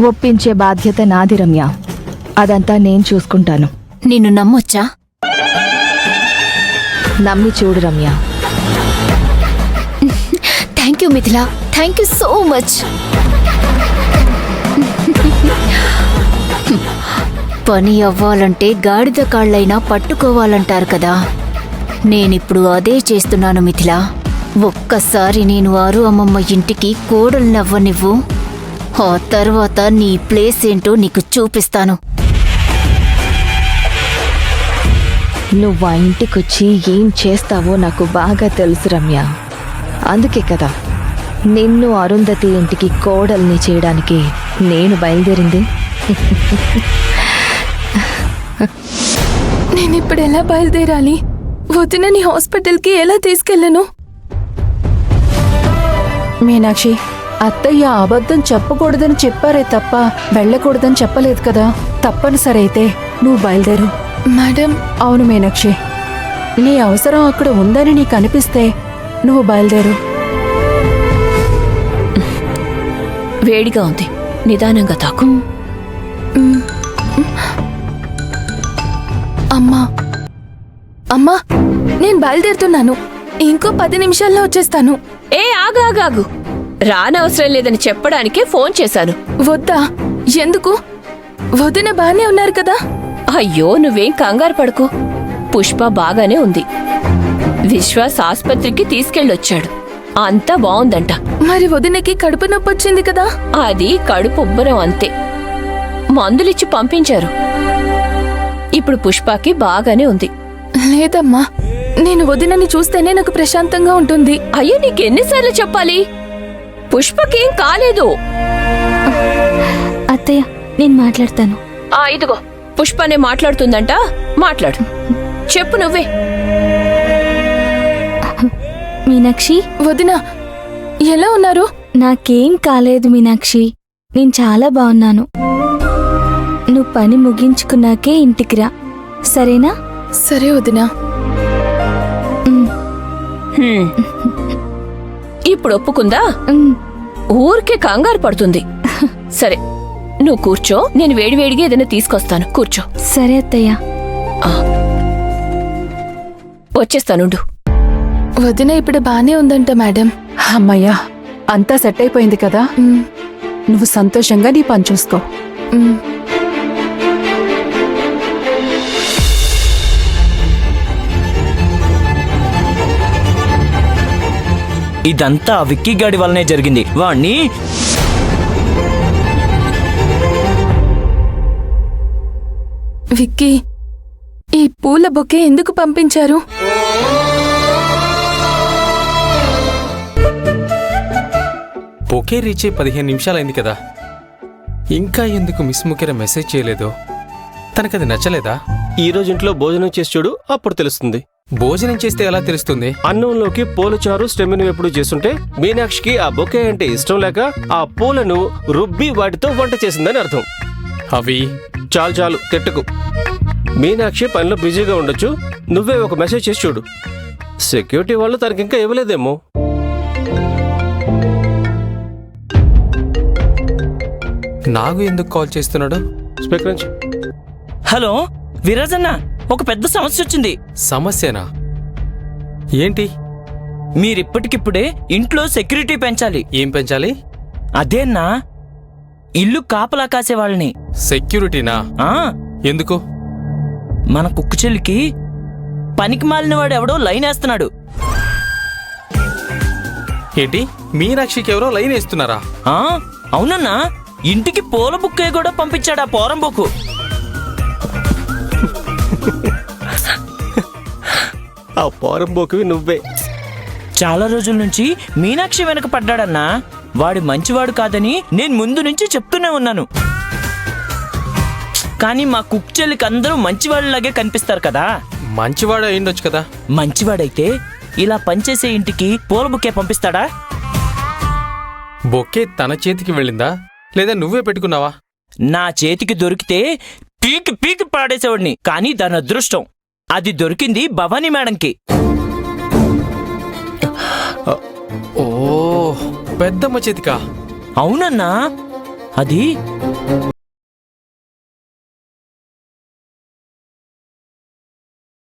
ఒప్పించే బాధ్యత నాది రమ్య. అదంతా నేను చూసుకుంటాను. నిన్ను నమ్మొచ్చా? నమ్మి చూడు Ramya. Thank you Mithila, thank you so much. పని అవ్వాలంటే గాడిద కాళ్ళైనా పట్టుకోవాలంటారు కదా. నేనిప్పుడు అదే చేస్తున్నాను మిథిలా. ఒక్కసారి నేను ఆరు అమ్మమ్మ ఇంటికి కోడల్నవ్వనివ్వు, ఆ తర్వాత నీ ప్లేస్ ఏంటో నీకు చూపిస్తాను. నువ్వు ఆ ఇంటికొచ్చి ఏం చేస్తావో నాకు బాగా తెలుసు రమ్య. అందుకే కదా నిన్ను అరుంధతి ఇంటికి కోడల్ని చేయడానికి నేను బయలుదేరింది. నేనిప్పుడు ఎలా బయలుదేరాలి? వదినని హాస్పిటల్కి ఎలా తీసుకెళ్ళను? మీనాక్షి, అత్తయ్య అబద్ధం చెప్పకూడదని చెప్పారే తప్ప వెళ్ళకూడదని చెప్పలేదు కదా. తప్పనిసరి అయితే నువ్వు బయలుదేరు. మేడం, అవును మీనాక్షి, నీ అవసరం అక్కడ ఉందని నీకు అనిపిస్తే నువ్వు బయలుదేరు. వేడిగా ఉంది, నిదానంగా తాకు. అమ్మా అమ్మా, నేను బయలుదేరుతున్నాను. ఇంకో 10 నిమిషాల్లో వచ్చేస్తాను. ఏ ఆగాగాగు, రానవసరం లేదని చెప్పడానికే ఫోన్ చేశాను. వద్దా? ఎందుకు? వదిన బానే ఉన్నారు కదా? అయ్యో, నువ్వేం కంగారు పడుకో. పుష్ప బాగానే ఉంది. విశ్వాస్ ఆస్పత్రికి తీసుకెళ్ళొచ్చాడు. అంతా బావుందంట. మరి వదినకి కడుపు నొప్పి వచ్చింది కదా? అది కడుపు ఉబ్బరం అంతే. మందులిచ్చి పంపించారు. ఇప్పుడు పుష్పకి బాగానే ఉంది. లేదమ్మా, నేను వదినని చూస్తేనే నాకు ప్రశాంతంగా ఉంటుంది. అయ్యో, నీకెన్నిసార్లు చెప్పాలి? పుష్పకేం కాలేదు. అత్తయ్య, నేను మాట్లాడతాను. ఇదిగో పుష్పనే మాట్లాడుతుందంట. మాట్లాడు, చెప్పు నువ్వే. మీనాక్షి, వదిన ఎలా ఉన్నారు? నాకేం కాలేదు మీనాక్షి, నేను చాలా బాగున్నాను. నువ్వు పని ముగించుకున్నాకే ఇంటికి రా, సరేనా? సరే వదినా. ఇప్పుడు ఒప్పుకుందా? ఉమ్, ఊరికే కంగారు పడుతుంది. సరే, నువ్వు కూర్చో, నేను వేడివేడిగా ఏదైనా తీసుకొస్తాను. కూర్చో. సరే అత్తయ్య. వచ్చేస్తానుండు. వదిన ఇప్పుడు బానే ఉందంట మేడం. అమ్మయ్యా, అంతా సెట్ అయిపోయింది కదా. ఉమ్, నువ్వు సంతోషంగా నీ పని చూసుకో. ఉమ్. ఇదంతా విక్కీ గాడి వల్లనే జరిగింది. వాణ్ణి విక్కీ, ఈ పూల బొకే ఎందుకు పంపించారు? బొకే రీచ్ 15 నిమిషాలైంది కదా. ఇంకా ఎందుకు మిస్ ముఖేర మెసేజ్ చేయలేదో? తనకది నచ్చలేదా? ఈ రోజు ఇంట్లో భోజనం చేసి చూడు, అప్పుడు తెలుస్తుంది. భోజనం చేస్తే ఎలా తెలుస్తుంది? అన్నంలోకి పూలచారు స్టెమిని ఎప్పుడు చేస్తుంటే మీనాక్షికి ఆ బొకే అంటే ఇష్టం లేక ఆ పూలను రుబ్బి వాటితో వంట చేసిందని అర్థం. అవి చాలు చాలు, తిట్టుకు. మీనాక్షి పనిలో బిజీగా ఉండొచ్చు, నువ్వే ఒక మెసేజ్ చేసి చూడు. సెక్యూరిటీ వాళ్ళు తనకింకా ఇవ్వలేదేమో. నాగు ఎందుకు కాల్ చేస్తున్నాడు? స్పీకర్ నుంచి. హలో విరాజన్న, ఒక పెద్ద సమస్య వచ్చింది. సమస్యనా? ఏంటి? మీరిప్పటికిప్పుడే ఇంట్లో సెక్యూరిటీ పెంచాలి. ఏం పెంచాలి? అదేనా, ఇల్లు కాపలా కాసే వాళ్ళని. సెక్యూరిటీనా? ఎందుకు? మన కుక్కు చెల్లికి పనికి మాలిన వాడు ఎవడో లైన్ వేస్తున్నాడు. ఏంటి, మీనాక్షికి ఎవరో లైన్ వేస్తున్నారా? అవునన్నా, ఇంటికి పూల బుక్కే కూడా పంపించాడు ఆ పోరంబోకు. ఆ పోరంబోకువి నువ్వే. చాలా రోజుల నుంచి మీనాక్షి వెనక పడ్డాడన్నా. వాడి మంచివాడు కాదని నేను ముందు నుంచి చెప్తూనే ఉన్నాను. కానీ మా కుక్ చెల్లికి అందరూ మంచివాళ్ళలాగే కనిపిస్తారు కదా. మంచివాడు అయ్యుండొచ్చు కదా. మంచివాడైతే ఇలా పనిచేసే ఇంటికి పూల బుక్కే పంపిస్తాడా? బొకే తన చేతికి వెళ్ళిందా లేదా నువ్వే పెట్టుకున్నావా? నా చేతికి దొరికితే పీకి పీకి పాడేసేవాడిని. కానీ దాని అదృష్టం, అది దొరికింది భవానీ మేడంకి. ఓ, పెద్దమ్మ చేతికా? అవునన్నా, అది